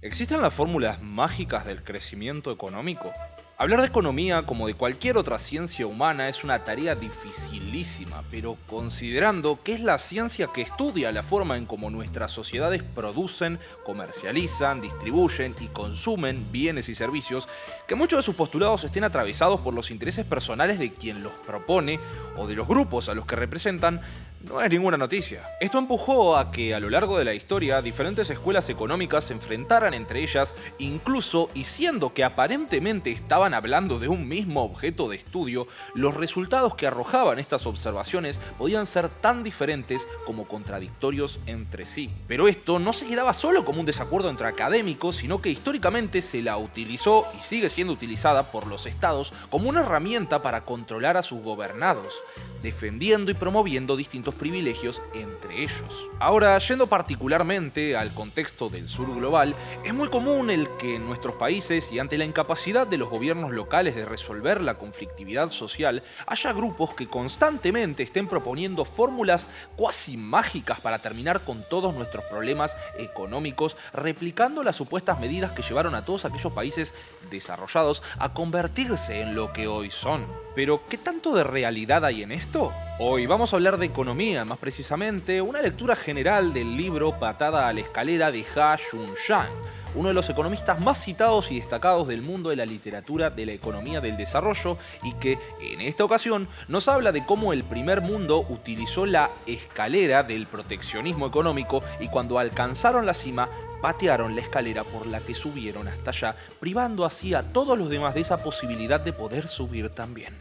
¿Existen las fórmulas mágicas del crecimiento económico? Hablar de economía, como de cualquier otra ciencia humana, es una tarea dificilísima, pero considerando que es la ciencia que estudia la forma en cómo nuestras sociedades producen, comercializan, distribuyen y consumen bienes y servicios, que muchos de sus postulados estén atravesados por los intereses personales de quien los propone o de los grupos a los que representan, no es ninguna noticia. Esto empujó a que a lo largo de la historia diferentes escuelas económicas se enfrentaran entre ellas, incluso y siendo que aparentemente estaban hablando de un mismo objeto de estudio, los resultados que arrojaban estas observaciones podían ser tan diferentes como contradictorios entre sí. Pero esto no se quedaba solo como un desacuerdo entre académicos, sino que históricamente se la utilizó y sigue siendo utilizada por los estados como una herramienta para controlar a sus gobernados, defendiendo y promoviendo distintos privilegios entre ellos. Ahora, yendo particularmente al contexto del sur global, es muy común el que en nuestros países y ante la incapacidad de los gobiernos locales de resolver la conflictividad social, haya grupos que constantemente estén proponiendo fórmulas cuasi mágicas para terminar con todos nuestros problemas económicos, replicando las supuestas medidas que llevaron a todos aquellos países desarrollados a convertirse en lo que hoy son. Pero, ¿qué tanto de realidad hay en esto? Hoy vamos a hablar de economía, más precisamente una lectura general del libro Patada a la escalera de Ha-Joon Chang, uno de los economistas más citados y destacados del mundo de la literatura de la economía del desarrollo, y que en esta ocasión nos habla de cómo el primer mundo utilizó la escalera del proteccionismo económico y cuando alcanzaron la cima patearon la escalera por la que subieron hasta allá, privando así a todos los demás de esa posibilidad de poder subir también.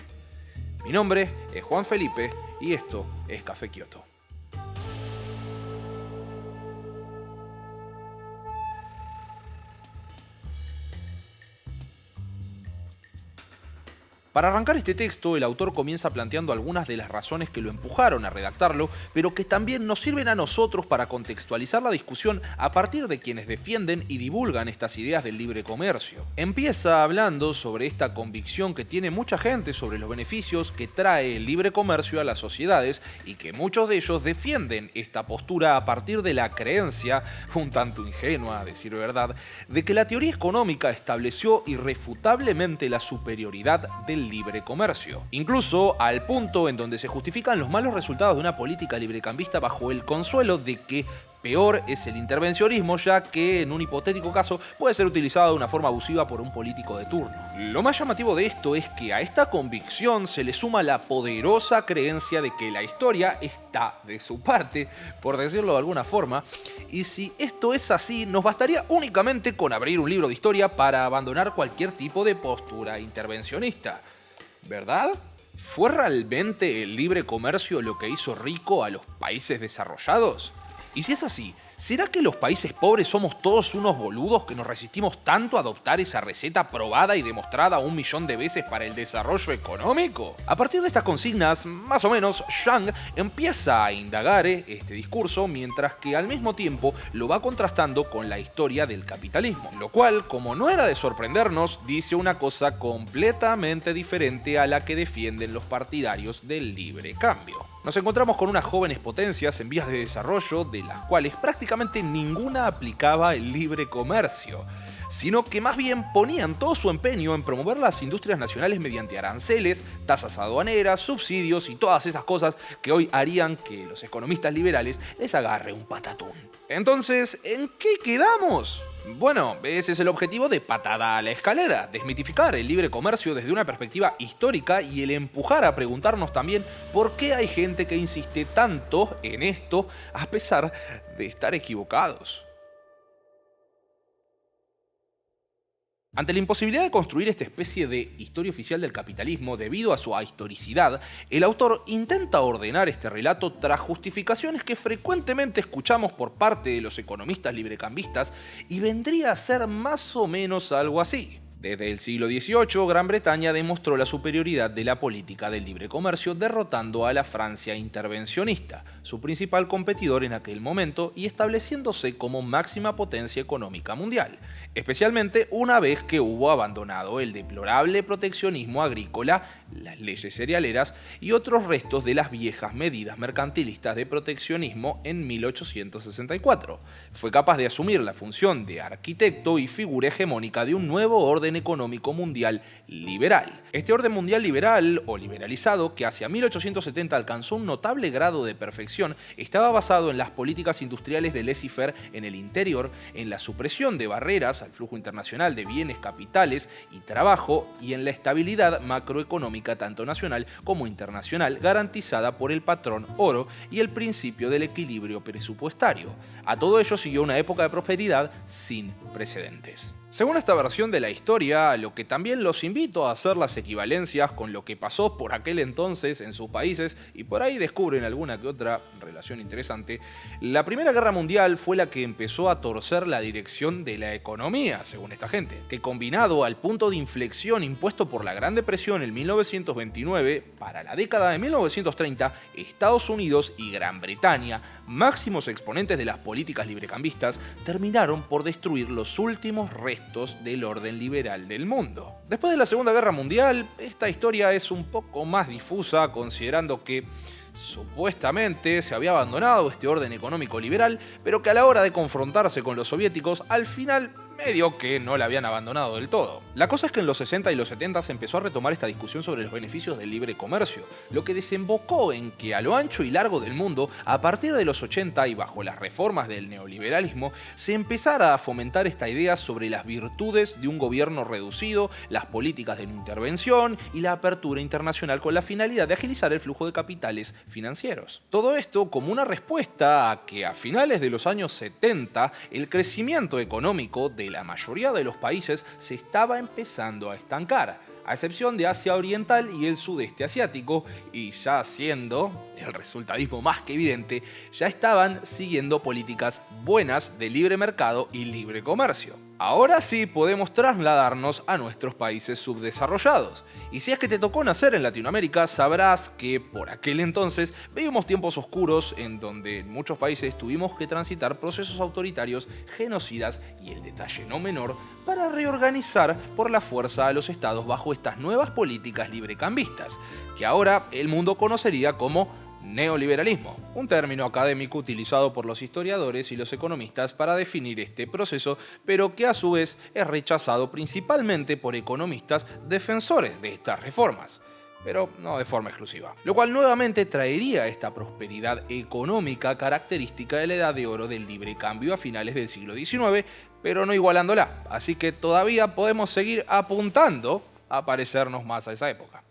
Mi nombre es Juan Felipe y esto es Café Kioto. Para arrancar este texto, el autor comienza planteando algunas de las razones que lo empujaron a redactarlo, pero que también nos sirven a nosotros para contextualizar la discusión a partir de quienes defienden y divulgan estas ideas del libre comercio. Empieza hablando sobre esta convicción que tiene mucha gente sobre los beneficios que trae el libre comercio a las sociedades y que muchos de ellos defienden esta postura a partir de la creencia, un tanto ingenua a decir verdad, de que la teoría económica estableció irrefutablemente la superioridad del libre comercio, incluso al punto en donde se justifican los malos resultados de una política librecambista bajo el consuelo de que peor es el intervencionismo, ya que en un hipotético caso puede ser utilizado de una forma abusiva por un político de turno. Lo más llamativo de esto es que a esta convicción se le suma la poderosa creencia de que la historia está de su parte, por decirlo de alguna forma, y si esto es así, nos bastaría únicamente con abrir un libro de historia para abandonar cualquier tipo de postura intervencionista, ¿verdad? ¿Fue realmente el libre comercio lo que hizo rico a los países desarrollados? Y si es así, ¿será que los países pobres somos todos unos boludos que nos resistimos tanto a adoptar esa receta probada y demostrada 1.000.000 de veces para el desarrollo económico? A partir de estas consignas, más o menos, Chang empieza a indagar este discurso, mientras que al mismo tiempo lo va contrastando con la historia del capitalismo, lo cual, como no era de sorprendernos, dice una cosa completamente diferente a la que defienden los partidarios del libre cambio. Nos encontramos con unas jóvenes potencias en vías de desarrollo, de las cuales prácticamente ninguna aplicaba el libre comercio, sino que más bien ponían todo su empeño en promover las industrias nacionales mediante aranceles, tasas aduaneras, subsidios y todas esas cosas que hoy harían que los economistas liberales les agarre un patatún. Entonces, ¿en qué quedamos? Bueno, ese es el objetivo de Patada a la escalera, desmitificar el libre comercio desde una perspectiva histórica y el empujar a preguntarnos también por qué hay gente que insiste tanto en esto a pesar de estar equivocados. Ante la imposibilidad de construir esta especie de historia oficial del capitalismo debido a su ahistoricidad, el autor intenta ordenar este relato tras justificaciones que frecuentemente escuchamos por parte de los economistas librecambistas y vendría a ser más o menos algo así. Desde el siglo XVIII, Gran Bretaña demostró la superioridad de la política del libre comercio, derrotando a la Francia intervencionista, su principal competidor en aquel momento, y estableciéndose como máxima potencia económica mundial, especialmente una vez que hubo abandonado el deplorable proteccionismo agrícola, las leyes cerealeras y otros restos de las viejas medidas mercantilistas de proteccionismo en 1864. Fue capaz de asumir la función de arquitecto y figura hegemónica de un nuevo orden económico mundial liberal. Este orden mundial liberal o liberalizado, que hacia 1870 alcanzó un notable grado de perfección, estaba basado en las políticas industriales de laissez-faire en el interior, en la supresión de barreras al flujo internacional de bienes, capitales y trabajo, y en la estabilidad macroeconómica tanto nacional como internacional garantizada por el patrón oro y el principio del equilibrio presupuestario. A todo ello siguió una época de prosperidad sin precedentes. Según esta versión de la historia, a lo que también los invito a hacer las equivalencias con lo que pasó por aquel entonces en sus países, y por ahí descubren alguna que otra relación interesante, la Primera Guerra Mundial fue la que empezó a torcer la dirección de la economía, según esta gente, que combinado al punto de inflexión impuesto por la Gran Depresión en 1929, para la década de 1930, Estados Unidos y Gran Bretaña, máximos exponentes de las políticas librecambistas, terminaron por destruir los últimos restos del orden liberal del mundo. Después de la Segunda Guerra Mundial, esta historia es un poco más difusa, considerando que supuestamente se había abandonado este orden económico liberal, pero que a la hora de confrontarse con los soviéticos, al final medio que no la habían abandonado del todo. La cosa es que en los 60 y los 70 se empezó a retomar esta discusión sobre los beneficios del libre comercio, lo que desembocó en que a lo ancho y largo del mundo, a partir de los 80 y bajo las reformas del neoliberalismo, se empezara a fomentar esta idea sobre las virtudes de un gobierno reducido, las políticas de no intervención y la apertura internacional con la finalidad de agilizar el flujo de capitales financieros. Todo esto como una respuesta a que a finales de los años 70 el crecimiento económico de la mayoría de los países se estaba empezando a estancar, a excepción de Asia Oriental y el sudeste asiático, y ya siendo el resultadismo más que evidente, ya estaban siguiendo políticas buenas de libre mercado y libre comercio. Ahora sí podemos trasladarnos a nuestros países subdesarrollados. Y si es que te tocó nacer en Latinoamérica, sabrás que por aquel entonces vivimos tiempos oscuros en donde en muchos países tuvimos que transitar procesos autoritarios, genocidas y el detalle no menor, para reorganizar por la fuerza a los estados bajo estas nuevas políticas librecambistas, que ahora el mundo conocería como neoliberalismo, un término académico utilizado por los historiadores y los economistas para definir este proceso, pero que a su vez es rechazado principalmente por economistas defensores de estas reformas, pero no de forma exclusiva. Lo cual nuevamente traería esta prosperidad económica característica de la edad de oro del libre cambio a finales del siglo XIX, pero no igualándola, así que todavía podemos seguir apuntando a parecernos más a esa época.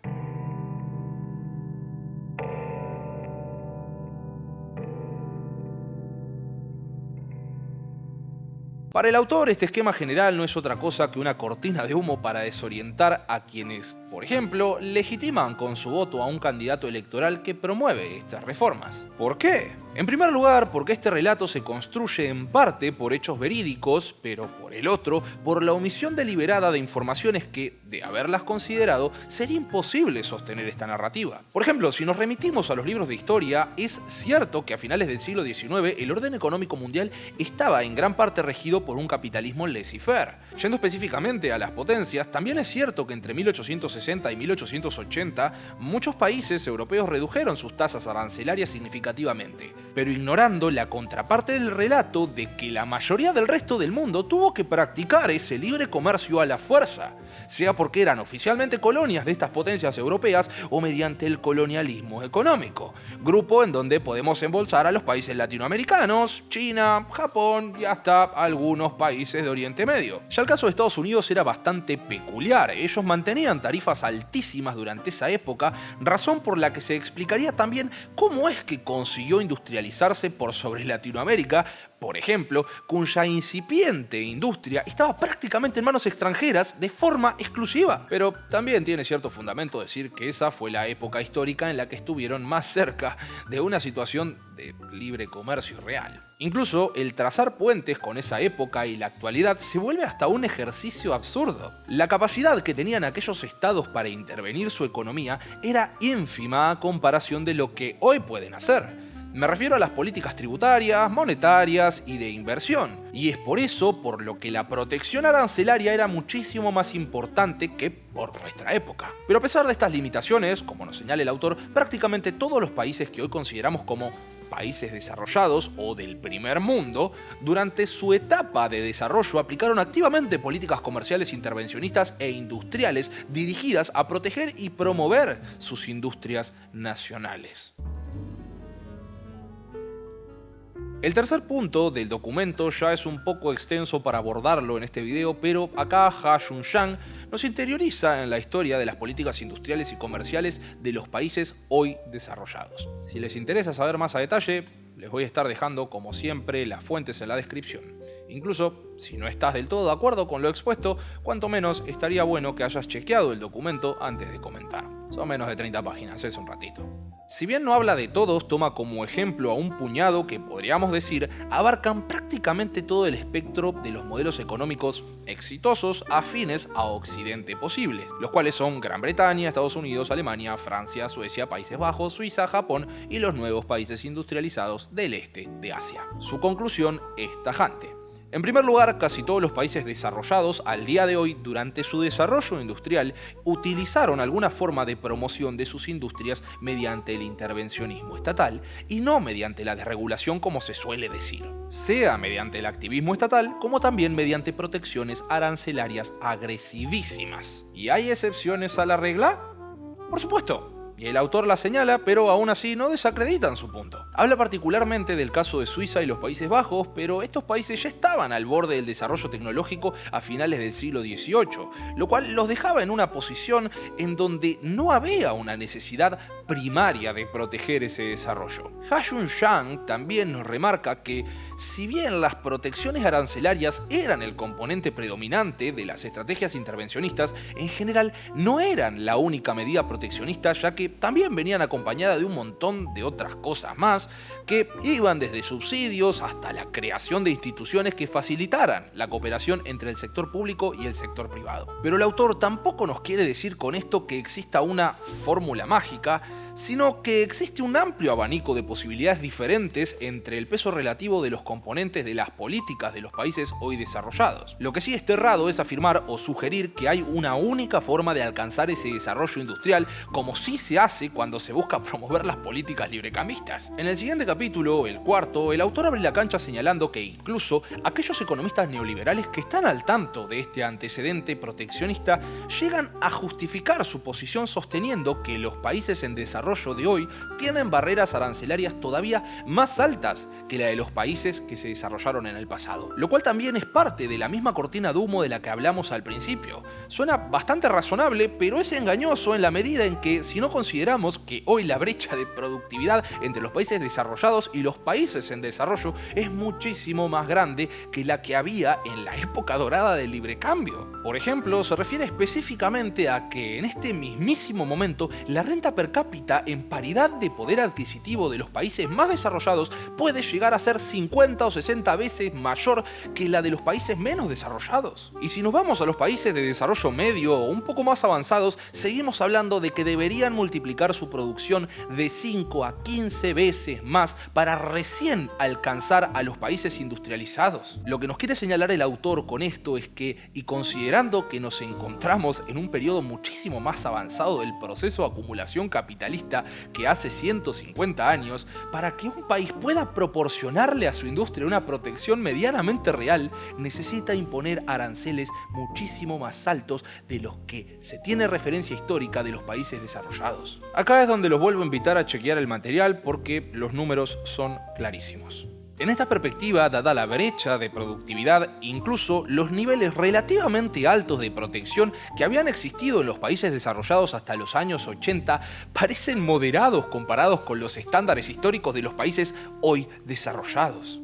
Para el autor, este esquema general no es otra cosa que una cortina de humo para desorientar a quienes, por ejemplo, legitiman con su voto a un candidato electoral que promueve estas reformas. ¿Por qué? En primer lugar, porque este relato se construye en parte por hechos verídicos, pero por el otro, por la omisión deliberada de informaciones que, de haberlas considerado, sería imposible sostener esta narrativa. Por ejemplo, si nos remitimos a los libros de historia, es cierto que a finales del siglo XIX el orden económico mundial estaba en gran parte regido por un capitalismo laissez-faire. Yendo específicamente a las potencias, también es cierto que entre 1860 y 1880 muchos países europeos redujeron sus tasas arancelarias significativamente, pero ignorando la contraparte del relato de que la mayoría del resto del mundo tuvo que practicar ese libre comercio a la fuerza, sea porque eran oficialmente colonias de estas potencias europeas o mediante el colonialismo económico, grupo en donde podemos embolsar a los países latinoamericanos, China, Japón y hasta algunos países de Oriente Medio. Ya el caso de Estados Unidos era bastante peculiar, ellos mantenían tarifas altísimas durante esa época, razón por la que se explicaría también cómo es que consiguió industrializar industrializarse por sobre Latinoamérica, por ejemplo, cuya incipiente industria estaba prácticamente en manos extranjeras de forma exclusiva. Pero también tiene cierto fundamento decir que esa fue la época histórica en la que estuvieron más cerca de una situación de libre comercio real. Incluso el trazar puentes con esa época y la actualidad se vuelve hasta un ejercicio absurdo. La capacidad que tenían aquellos estados para intervenir su economía era ínfima a comparación de lo que hoy pueden hacer. Me refiero a las políticas tributarias, monetarias y de inversión. Y es por eso por lo que la protección arancelaria era muchísimo más importante que por nuestra época. Pero a pesar de estas limitaciones, como nos señala el autor, prácticamente todos los países que hoy consideramos como países desarrollados o del primer mundo, durante su etapa de desarrollo aplicaron activamente políticas comerciales intervencionistas e industriales dirigidas a proteger y promover sus industrias nacionales. El tercer punto del documento ya es un poco extenso para abordarlo en este video, pero acá Ha-Joon Chang nos interioriza en la historia de las políticas industriales y comerciales de los países hoy desarrollados. Si les interesa saber más a detalle, les voy a estar dejando, como siempre, las fuentes en la descripción. Incluso, si no estás del todo de acuerdo con lo expuesto, cuanto menos estaría bueno que hayas chequeado el documento antes de comentar. Son menos de 30 páginas, es un ratito. Si bien no habla de todos, toma como ejemplo a un puñado que, podríamos decir, abarcan prácticamente todo el espectro de los modelos económicos exitosos afines a Occidente posibles, los cuales son Gran Bretaña, Estados Unidos, Alemania, Francia, Suecia, Países Bajos, Suiza, Japón y los nuevos países industrializados del este de Asia. Su conclusión es tajante. En primer lugar, casi todos los países desarrollados al día de hoy, durante su desarrollo industrial, utilizaron alguna forma de promoción de sus industrias mediante el intervencionismo estatal y no mediante la desregulación como se suele decir, sea mediante el activismo estatal como también mediante protecciones arancelarias agresivísimas. ¿Y hay excepciones a la regla? Por supuesto. Y el autor la señala, pero aún así no desacreditan su punto. Habla particularmente del caso de Suiza y los Países Bajos, pero estos países ya estaban al borde del desarrollo tecnológico a finales del siglo XVIII, lo cual los dejaba en una posición en donde no había una necesidad primaria de proteger ese desarrollo. Ha-Joon Chang también nos remarca que, si bien las protecciones arancelarias eran el componente predominante de las estrategias intervencionistas, en general no eran la única medida proteccionista, ya que también venían acompañadas de un montón de otras cosas más que iban desde subsidios hasta la creación de instituciones que facilitaran la cooperación entre el sector público y el sector privado. Pero el autor tampoco nos quiere decir con esto que exista una fórmula mágica, sino que existe un amplio abanico de posibilidades diferentes entre el peso relativo de los componentes de las políticas de los países hoy desarrollados. Lo que sí es errado es afirmar o sugerir que hay una única forma de alcanzar ese desarrollo industrial, como sí se hace cuando se busca promover las políticas librecambistas. En el siguiente capítulo, el cuarto, el autor abre la cancha señalando que incluso aquellos economistas neoliberales que están al tanto de este antecedente proteccionista llegan a justificar su posición sosteniendo que los países en desarrollo de hoy tienen barreras arancelarias todavía más altas que la de los países que se desarrollaron en el pasado, lo cual también es parte de la misma cortina de humo de la que hablamos al principio. Suena bastante razonable, pero es engañoso en la medida en que, si no consideramos que hoy la brecha de productividad entre los países desarrollados y los países en desarrollo es muchísimo más grande que la que había en la época dorada del librecambio. Por ejemplo, se refiere específicamente a que en este mismísimo momento la renta per cápita en paridad de poder adquisitivo de los países más desarrollados puede llegar a ser 50 o 60 veces mayor que la de los países menos desarrollados. Y si nos vamos a los países de desarrollo medio o un poco más avanzados, seguimos hablando de que deberían multiplicar su producción de 5 a 15 veces más para recién alcanzar a los países industrializados. Lo que nos quiere señalar el autor con esto es que, y considerando que nos encontramos en un periodo muchísimo más avanzado del proceso de acumulación capitalista que hace 150 años, para que un país pueda proporcionarle a su industria una protección medianamente real, necesita imponer aranceles muchísimo más altos de los que se tiene referencia histórica de los países desarrollados. Acá es donde los vuelvo a invitar a chequear el material porque los números son clarísimos. En esta perspectiva, dada la brecha de productividad, incluso los niveles relativamente altos de protección que habían existido en los países desarrollados hasta los años 80 parecen moderados comparados con los estándares históricos de los países hoy desarrollados.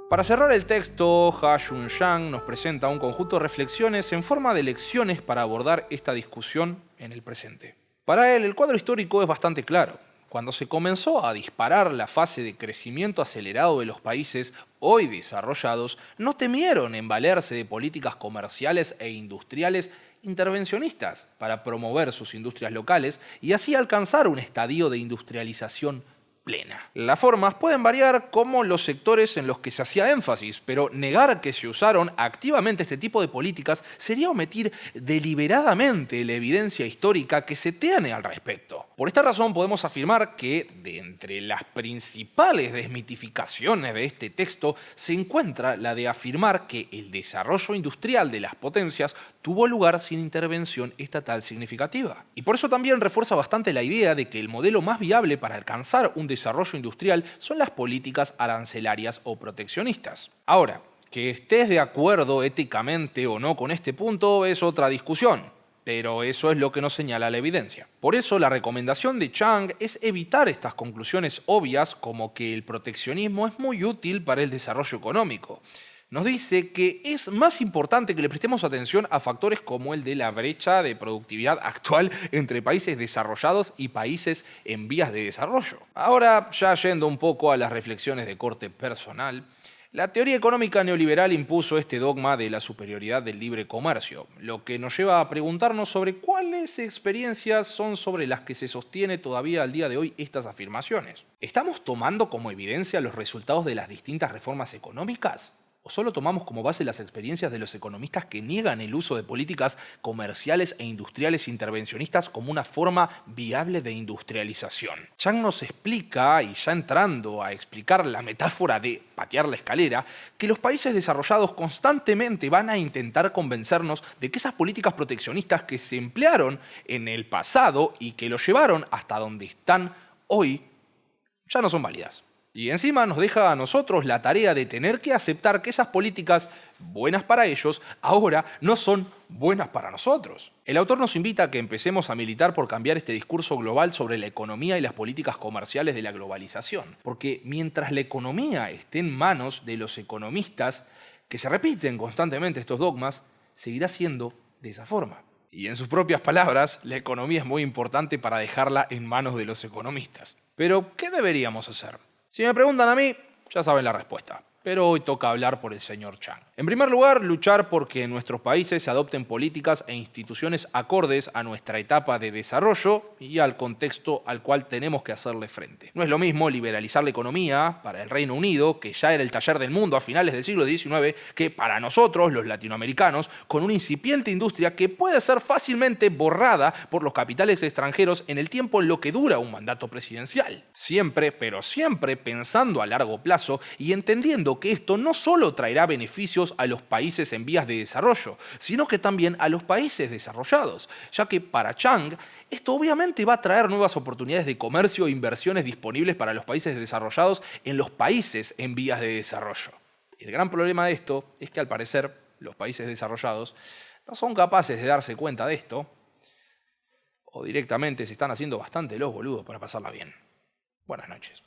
Para cerrar el texto, Ha-Joon Chang nos presenta un conjunto de reflexiones en forma de lecciones para abordar esta discusión en el presente. Para él, el cuadro histórico es bastante claro. Cuando se comenzó a disparar la fase de crecimiento acelerado de los países hoy desarrollados, no temieron en valerse de políticas comerciales e industriales intervencionistas para promover sus industrias locales y así alcanzar un estadio de industrialización plena. Las formas pueden variar como los sectores en los que se hacía énfasis, pero negar que se usaron activamente este tipo de políticas sería omitir deliberadamente la evidencia histórica que se tiene al respecto. Por esta razón podemos afirmar que, de entre las principales desmitificaciones de este texto, se encuentra la de afirmar que el desarrollo industrial de las potencias tuvo lugar sin intervención estatal significativa. Y por eso también refuerza bastante la idea de que el modelo más viable para alcanzar un desarrollo industrial son las políticas arancelarias o proteccionistas. Ahora, que estés de acuerdo éticamente o no con este punto es otra discusión, pero eso es lo que nos señala la evidencia. Por eso la recomendación de Chang es evitar estas conclusiones obvias como que el proteccionismo es muy útil para el desarrollo económico. Nos dice que es más importante que le prestemos atención a factores como el de la brecha de productividad actual entre países desarrollados y países en vías de desarrollo. Ahora, ya yendo un poco a las reflexiones de corte personal, la teoría económica neoliberal impuso este dogma de la superioridad del libre comercio, lo que nos lleva a preguntarnos sobre cuáles experiencias son sobre las que se sostiene todavía al día de hoy estas afirmaciones. ¿Estamos tomando como evidencia los resultados de las distintas reformas económicas? ¿O solo tomamos como base las experiencias de los economistas que niegan el uso de políticas comerciales e industriales intervencionistas como una forma viable de industrialización? Chang nos explica, y ya entrando a explicar la metáfora de patear la escalera, que los países desarrollados constantemente van a intentar convencernos de que esas políticas proteccionistas que se emplearon en el pasado y que los llevaron hasta donde están hoy ya no son válidas. Y encima nos deja a nosotros la tarea de tener que aceptar que esas políticas, buenas para ellos, ahora no son buenas para nosotros. El autor nos invita a que empecemos a militar por cambiar este discurso global sobre la economía y las políticas comerciales de la globalización. Porque mientras la economía esté en manos de los economistas, que se repiten constantemente estos dogmas, seguirá siendo de esa forma. Y en sus propias palabras, la economía es muy importante para dejarla en manos de los economistas. Pero, ¿qué deberíamos hacer? Si me preguntan a mí, ya saben la respuesta. Pero hoy toca hablar por el señor Chang. En primer lugar, luchar porque en nuestros países se adopten políticas e instituciones acordes a nuestra etapa de desarrollo y al contexto al cual tenemos que hacerle frente. No es lo mismo liberalizar la economía para el Reino Unido, que ya era el taller del mundo a finales del siglo XIX, que para nosotros, los latinoamericanos, con una incipiente industria que puede ser fácilmente borrada por los capitales extranjeros en el tiempo en lo que dura un mandato presidencial. Siempre, pero siempre pensando a largo plazo y entendiendo que esto no solo traerá beneficios a los países en vías de desarrollo, sino que también a los países desarrollados, ya que para Chang esto obviamente va a traer nuevas oportunidades de comercio e inversiones disponibles para los países desarrollados en los países en vías de desarrollo. El gran problema de esto es que al parecer los países desarrollados no son capaces de darse cuenta de esto o directamente se están haciendo bastante los boludos para pasarla bien. Buenas noches.